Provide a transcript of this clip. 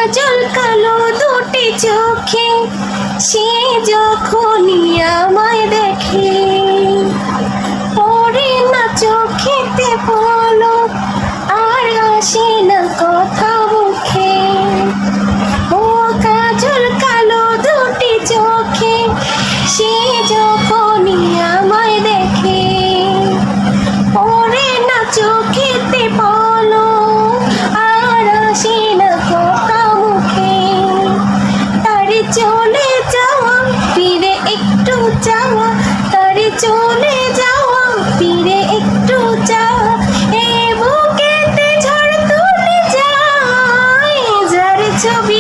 কাজল কালো দুটি চোখে, সে যখনই আমায় দেখে, পড়ে না চোখেতে পলক, আর আসে না কথা মুখে। ও কাজল কালো দুটি চোখে, সে যখনই আমায় দেখে, পড়ে না চোখেতে পলক, আর আসে না কথা মুখে। তারে চলে যাওয়া, ফিরে একটু যাওয়া, তারে চলে যাওয়া, ফিরে একটু যাওয়া, এ বুকেতে ঝড় তুলে যায়, যার ছবি